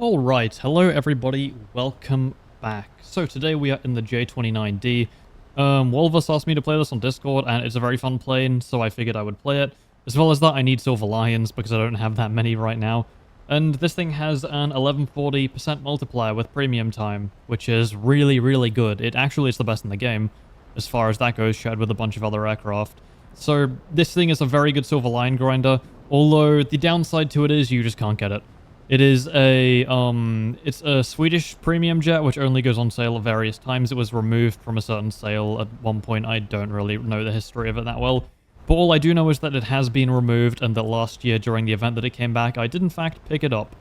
Alright, hello everybody, welcome back. So today we are in the J29D. One of us asked me to play this on Discord, and it's a very fun plane, so I figured I would play it. As well as that, I need Silver Lions, because I don't have that many right now. And this thing has an 1140% multiplier with premium time, which is really, really good. It actually is the best in the game, as far as that goes, shared with a bunch of other aircraft. So this thing is a very good Silver Lion grinder, although the downside to it is you just can't get it. It is it's a Swedish premium jet, which only goes on sale at various times. It was removed from a certain sale at one point. I don't really know the history of it that well. But all I do know is that it has been removed, and that last year during the event that it came back, I did in fact pick it up.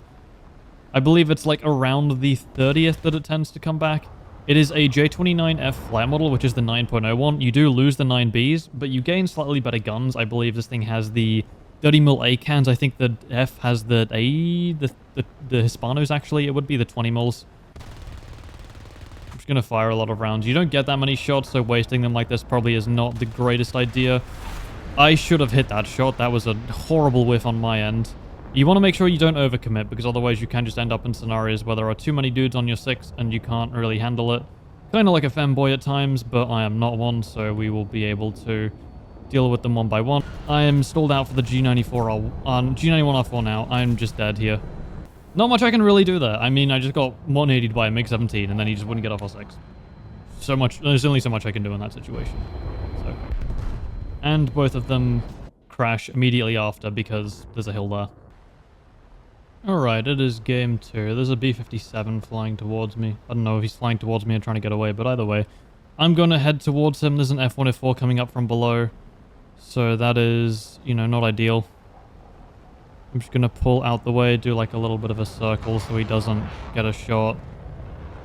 I believe it's like around the 30th that it tends to come back. It is a J29F flight model, which is the 9.01. You do lose the 9Bs, but you gain slightly better guns. I believe this thing has the 30mm A cans. I think the F has the A, the Hispanos actually. It would be the 20mm. I'm just gonna fire a lot of rounds. You don't get that many shots, so wasting them like this probably is not the greatest idea. I should have hit that shot. That was a horrible whiff on my end. You want to make sure you don't overcommit, because otherwise you can just end up in scenarios where there are too many dudes on your 6 and you can't really handle it. Kind of like a femboy at times, but I am not one, so we will be able to deal with them one by one. I am stalled out for the G91R4 now. I'm just dead here. Not much I can really do there. I mean, I just got 180'd by a MiG-17, and then he just wouldn't get off our 6. So much. There's only so much I can do in that situation. So. And both of them crash immediately after because there's a hill there. Alright, it is game 2. There's a B-57 flying towards me. I don't know if he's flying towards me and trying to get away, but either way. I'm going to head towards him. There's an F-104 coming up from below. So that is, you know, not ideal. I'm just going to pull out the way, do like a little bit of a circle so he doesn't get a shot.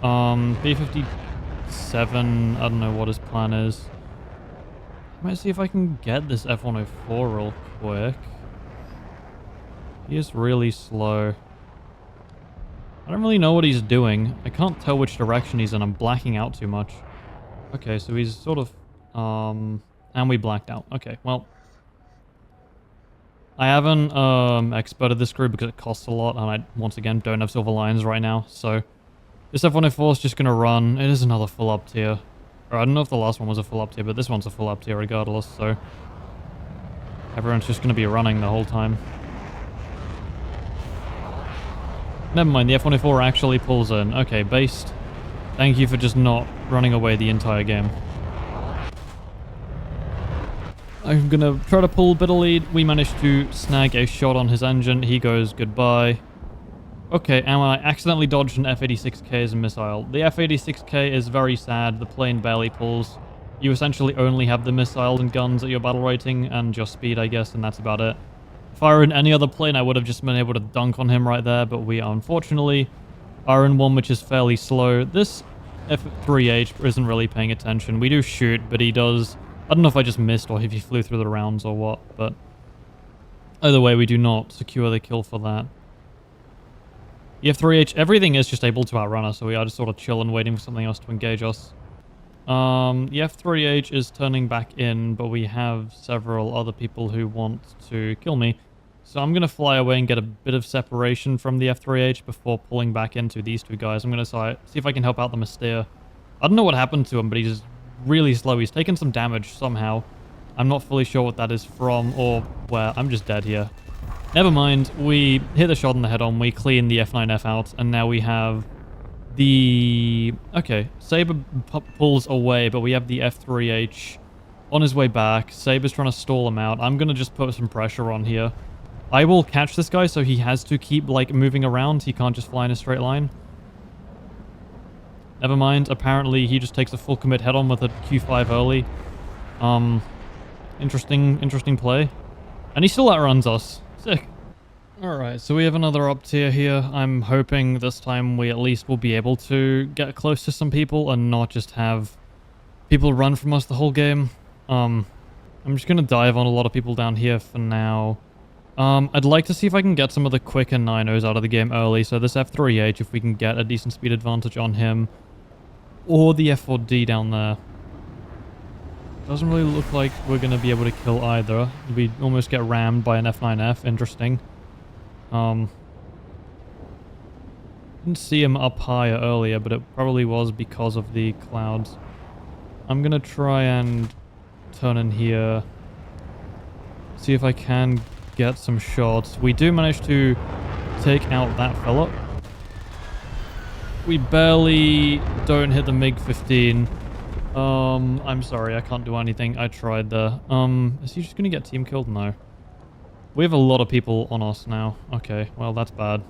B-57, I don't know what his plan is. I might see if I can get this F-104 real quick. He is really slow. I don't really know what he's doing. I can't tell which direction he's in. I'm blacking out too much. Okay, so he's sort of... and we blacked out. Okay, well... I haven't experted this crew because it costs a lot, and I, once again, don't have Silver Lions right now, so... This F-104 is just going to run. It is another full up tier. Or I don't know if the last one was a full up tier, but this one's a full up tier regardless, so... Everyone's just going to be running the whole time. Never mind, the F-104 actually pulls in. Okay, based. Thank you for just not running away the entire game. I'm going to try to pull a bit of lead. We managed to snag a shot on his engine. He goes goodbye. Okay, and I accidentally dodged an F-86K as a missile. The F-86K is very sad. The plane barely pulls. You essentially only have the missiles and guns at your battle rating and your speed, I guess, and that's about it. If I were in any other plane, I would have just been able to dunk on him right there, but we unfortunately are in one which is fairly slow. This F3H isn't really paying attention. We do shoot, but he does... I don't know if I just missed or if he flew through the rounds or what, but... Either way, we do not secure the kill for that. The F3H, everything is just able to outrun us, so we are just sort of chilling, waiting for something else to engage us. The F3H is turning back in, but we have several other people who want to kill me. So I'm going to fly away and get a bit of separation from the F3H before pulling back into these two guys. I'm going to see if I can help out the Mystere. I don't know what happened to him, but he's really slow. He's taken some damage somehow. I'm not fully sure what that is from or where. I'm just dead here. Never mind. We hit the shot in the head-on. We clean the F9F out, and now we have the... Okay, Sabre pulls away, but we have the F3H on his way back. Sabre's trying to stall him out. I'm going to just put some pressure on here. I will catch this guy, so he has to keep, like, moving around. He can't just fly in a straight line. Never mind. Apparently, he just takes a full commit head-on with a Q5 early. Interesting play. And he still outruns us. Sick. Alright, so we have another up tier here. I'm hoping this time we at least will be able to get close to some people and not just have people run from us the whole game. I'm just going to dive on a lot of people down here for now. I'd like to see if I can get some of the quicker 9-0s out of the game early. So this F3H, if we can get a decent speed advantage on him. Or the F4D down there. Doesn't really look like we're going to be able to kill either. We almost get rammed by an F9F. Interesting. Didn't see him up higher earlier, but it probably was because of the clouds. I'm gonna try and turn in here. See if I can get some shots. We do manage to take out that fella. We barely don't hit the MiG-15. I'm sorry, I can't do anything. I tried there. Is he just gonna get team killed? No. We have a lot of people on us now. Okay, well, that's bad.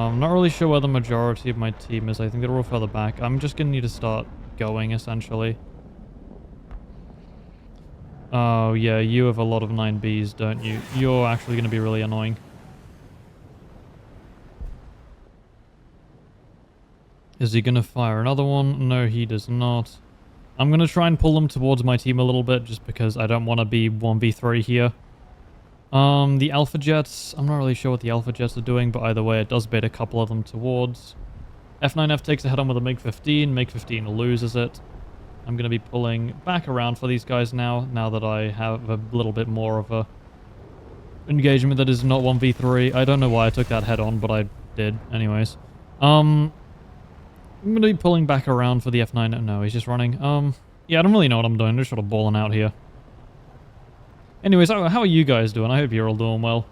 Not really sure where the majority of my team is. I think they're all further back. I'm just gonna need to start going, essentially. Oh, yeah, you have a lot of 9Bs, don't you? You're actually gonna be really annoying. Is he gonna fire another one? No, he does not. I'm gonna try and pull them towards my team a little bit, just because I don't want to be 1v3 here. The Alpha Jets, I'm not really sure what the Alpha Jets are doing, but either way, it does bait a couple of them towards. F9F takes a head-on with a MiG-15. MiG-15 loses it. I'm going to be pulling back around for these guys now that I have a little bit more of a engagement that is not 1v3. I don't know why I took that head-on, but I did anyways. I'm going to be pulling back around for the F9. No, he's just running. Yeah, I don't really know what I'm doing. I'm just sort of balling out here. Anyways, how are you guys doing? I hope you're all doing well.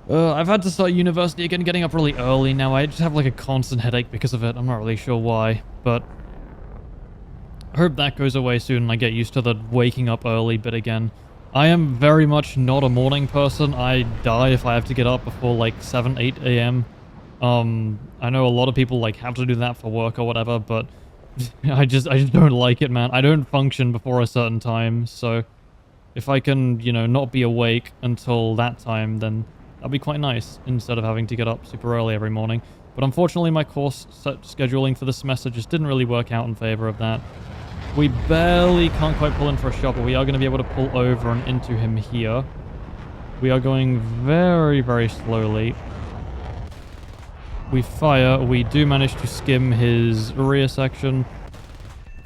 I've had to start university again, getting up really early now. I just have like a constant headache because of it. I'm not really sure why, but I hope that goes away soon and I get used to the waking up early bit again. I am very much not a morning person. I die if I have to get up before like 7, 8 a.m. I know a lot of people like have to do that for work or whatever, but I just don't like it, man. I don't function before a certain time, so if I can, you know, not be awake until that time, then that'd be quite nice, instead of having to get up super early every morning. But unfortunately, my course scheduling for the semester just didn't really work out in favor of that. We barely can't quite pull in for a shot, but we are going to be able to pull over and into him here. We are going very, very slowly. We fire. We do manage to skim his rear section.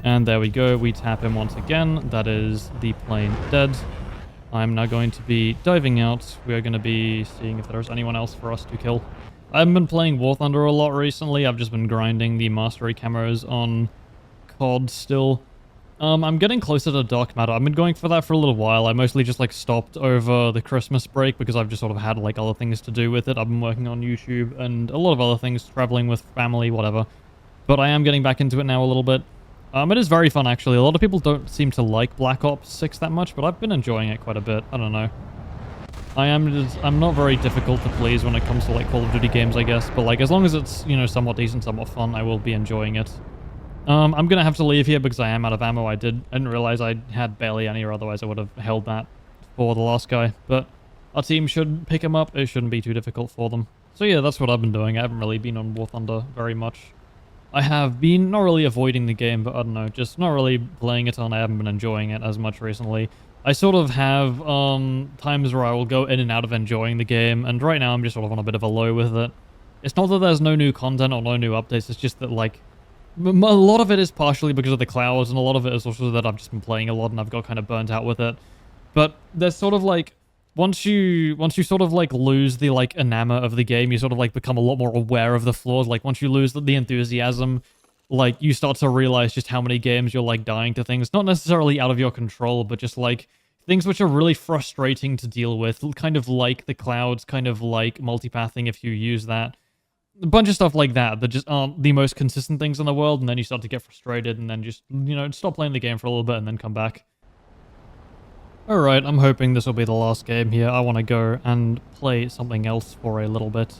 And there we go, we tap him once again. That is the plane dead. I'm now going to be diving out. We are going to be seeing if there's anyone else for us to kill. I haven't been playing War Thunder a lot recently. I've just been grinding the mastery camos on COD still. I'm getting closer to Dark Matter. I've been going for that for a little while. I mostly just like stopped over the Christmas break because I've just sort of had like other things to do with it. I've been working on YouTube and a lot of other things, traveling with family, whatever. But I am getting back into it now a little bit. It is very fun, actually. A lot of people don't seem to like Black Ops 6 that much, but I've been enjoying it quite a bit. I don't know. I'm not very difficult to please when it comes to, like, Call of Duty games, I guess. But, like, as long as it's, you know, somewhat decent, somewhat fun, I will be enjoying it. I'm gonna have to leave here because I am out of ammo. I didn't realize I had barely any, or otherwise I would have held that for the last guy. But our team should pick him up. It shouldn't be too difficult for them. So, yeah, that's what I've been doing. I haven't really been on War Thunder very much. I have been not really avoiding the game, but I don't know, just not really playing it on. I haven't been enjoying it as much recently. I sort of have times where I will go in and out of enjoying the game, and right now I'm just sort of on a bit of a low with it. It's not that there's no new content or no new updates, it's just that, like, a lot of it is partially because of the clouds, and a lot of it is also that I've just been playing a lot and I've got kind of burnt out with it. But there's sort of like, once you sort of like lose the like enamor of the game, you sort of like become a lot more aware of the flaws. Like once you lose the enthusiasm, like you start to realize just how many games you're like dying to things, not necessarily out of your control, but just like things which are really frustrating to deal with, kind of like the clouds, kind of like multipathing if you use that. A bunch of stuff like that that just aren't the most consistent things in the world, and then you start to get frustrated and then just, you know, stop playing the game for a little bit and then come back. Alright, I'm hoping this will be the last game here. I want to go and play something else for a little bit.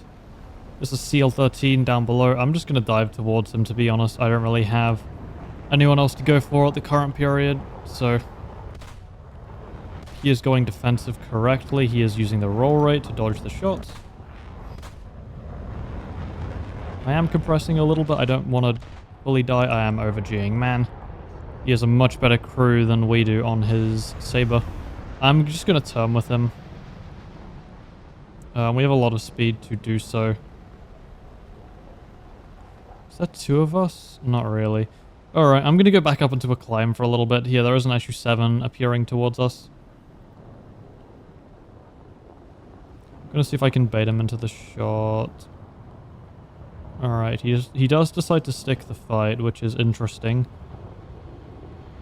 This is CL13 down below. I'm just going to dive towards him, to be honest. I don't really have anyone else to go for at the current period, so he is going defensive correctly. He is using the roll rate to dodge the shots. I am compressing a little bit. I don't want to fully die. I am over-G'ing, man. He has a much better crew than we do on his Saber. I'm just going to turn with him. We have a lot of speed to do so. Is that two of us? Not really. Alright, I'm going to go back up into a climb for a little bit. Here, there is an SU-7 appearing towards us. Gonna see if I can bait him into the shot. Alright, he does decide to stick the fight, which is interesting.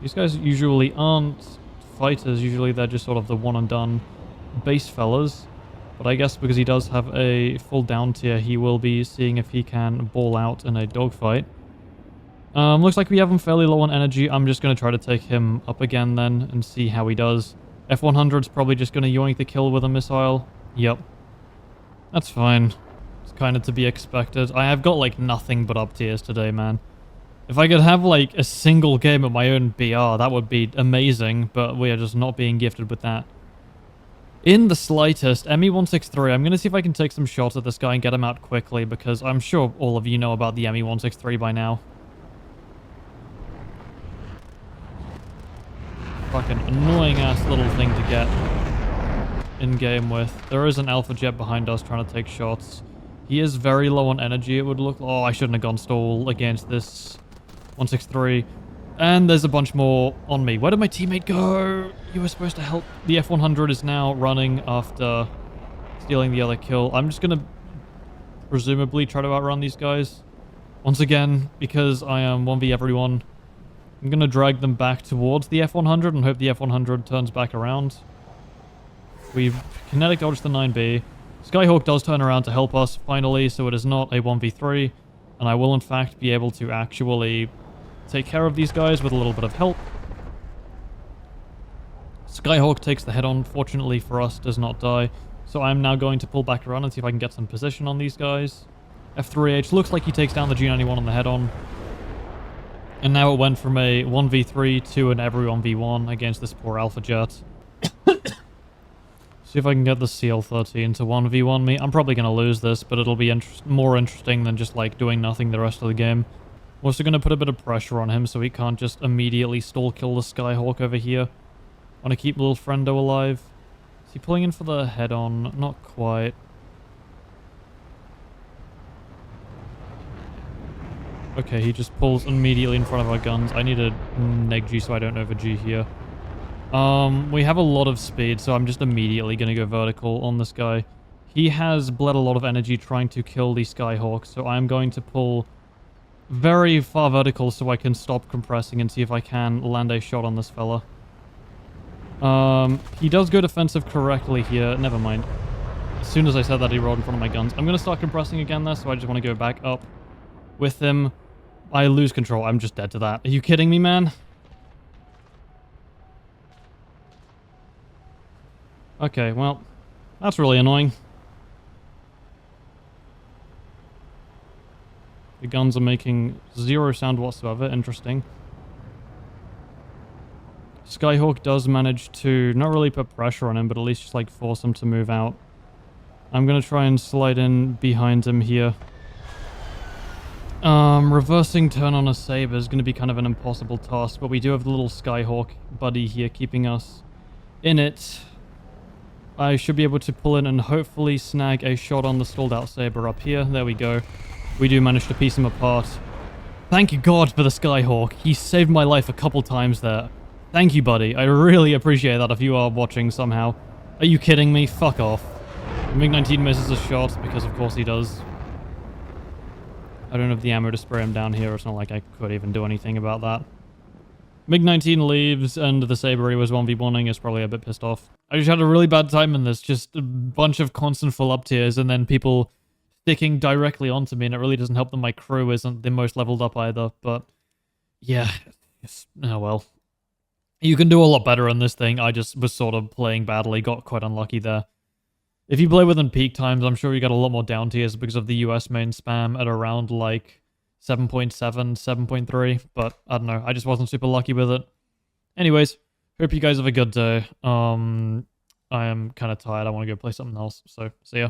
These guys usually aren't fighters, usually they're just sort of the one and done base fellas. But I guess because he does have a full down tier, he will be seeing if he can ball out in a dogfight. Looks like we have him fairly low on energy. I'm just going to try to take him up again then and see how he does. F-100's probably just going to yoink the kill with a missile. Yep. That's fine. It's kind of to be expected. I have got like nothing but up tiers today, man. If I could have like a single game of my own BR, that would be amazing, but we are just not being gifted with that. In the slightest, ME-163, I'm going to see if I can take some shots at this guy and get him out quickly, because I'm sure all of you know about the ME-163 by now. Fucking annoying ass little thing to get in game with. There is an Alpha Jet behind us trying to take shots. He is very low on energy, it would look. Oh, I shouldn't have gone stall against this 163. And there's a bunch more on me. Where did my teammate go? You were supposed to help. The F-100 is now running after stealing the other kill. I'm just gonna presumably try to outrun these guys. Once again, because I am 1v everyone, I'm gonna drag them back towards the F-100 and hope the F-100 turns back around. We've kinetic dodged the 9B. Skyhawk does turn around to help us finally, so it is not a 1v3. And I will in fact be able to actually take care of these guys with a little bit of help. Skyhawk takes the head-on, fortunately for us, does not die. So I'm now going to pull back around and see if I can get some position on these guys. F3H looks like he takes down the G91 on the head-on. And now it went from a 1v3 to an every 1v1 against this poor Alpha Jet. See if I can get the CL-13 to 1v1 me. I'm probably going to lose this, but it'll be more interesting than just like doing nothing the rest of the game. We're also going to put a bit of pressure on him so he can't just immediately stall kill the Skyhawk over here. Want to keep little friendo alive. Is he pulling in for the head-on? Not quite. Okay, he just pulls immediately in front of our guns. I need a neg G so I don't over-G here. We have a lot of speed, so I'm just immediately going to go vertical on this guy. He has bled a lot of energy trying to kill the Skyhawk, so I'm going to pull very far vertical so I can stop compressing and see if I can land a shot on this fella. He does go defensive correctly here. Never mind. As soon as I said that, he rolled in front of my guns. I'm going to start compressing again there, so I just want to go back up with him. I lose control. I'm just dead to that. Are you kidding me, man? Okay, well, that's really annoying. The guns are making zero sound whatsoever. Interesting. Skyhawk does manage to not really put pressure on him, but at least just like force him to move out. I'm going to try and slide in behind him here. Reversing turn on a Saber is going to be kind of an impossible task, but we do have the little Skyhawk buddy here keeping us in it. I should be able to pull in and hopefully snag a shot on the stalled out Saber up here. There we go. We do manage to piece him apart. Thank God for the Skyhawk. He saved my life a couple times there. Thank you, buddy. I really appreciate that if you are watching somehow. Are you kidding me? Fuck off. MiG-19 misses a shot, because of course he does. I don't have the ammo to spray him down here. It's not like I could even do anything about that. MiG-19 leaves, and the Saber he was 1v1ing is probably a bit pissed off. I just had a really bad time in this. Just a bunch of constant full up tiers, and then people sticking directly onto me, and it really doesn't help that my crew isn't the most leveled up either. But, yeah. Oh well. You can do a lot better in this thing. I just was sort of playing badly, got quite unlucky there. If you play within peak times, I'm sure you get a lot more down tiers because of the US main spam at around like 7.7, 7.3, but I don't know. I just wasn't super lucky with it. Anyways, hope you guys have a good day. I am kind of tired. I want to go play something else, so see ya.